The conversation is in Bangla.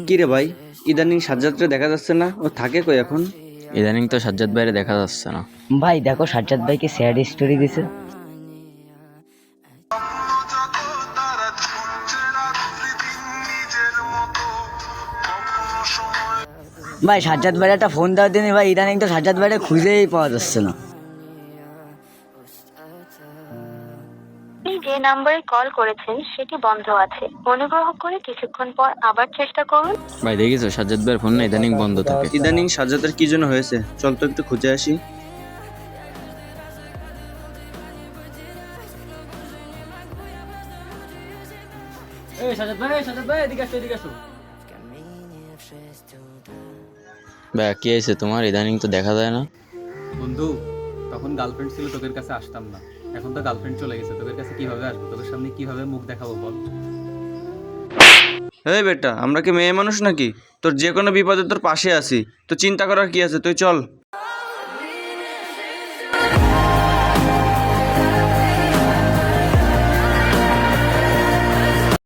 কি রে ভাই, ইদানিং সাজ্জাদরে দেখা যাচ্ছে না, ও থাকে কই এখন? ইদানিং তো সাজ্জাদ ভাইরে দেখা যাচ্ছে না। ভাই দেখো সাজ্জাদ ভাইকে স্যাড স্টোরি দিছে। ভাই সাজ্জাদ ভাইয়ের একটা ফোন দেওয়ার দিনই ভাই, ইদানিং তো সাজ্জাদ ভাইরে খুঁজেই পাওয়া যাচ্ছে না। আপনি যে নম্বরে কল করেছেন সেটি বন্ধ আছে। অনুগ্রহ করে কিছুক্ষণ পর আবার চেষ্টা করুন। ভাই দেখিছো সাজ্জাদ ভাইয়ের ফোন না ইদানিং বন্ধ থাকে। ইদানিং সাজ্জাদের কি জন্য হয়েছে, চল তো একটু খুঁজে আসি। ভাই কি হয়েছে তোমার, ইদানিং তো দেখা যায় না? বন্ধু, তখন গার্লফ্রেন্ড ছিল, তোদের কাছে আসতাম না। এখন তো গার্লফ্রেন্ড চলে গেছে, তোদের কাছে কিভাবে আসবো? তোদের সামনে কিভাবে মুখ দেখাবো বল? এই বেটা, আমরা কি মেয়ে মানুষ নাকি? তোর যে কোনো বিপদে তোর পাশে আছি, তো চিন্তা করার কি আছে, তুই চল।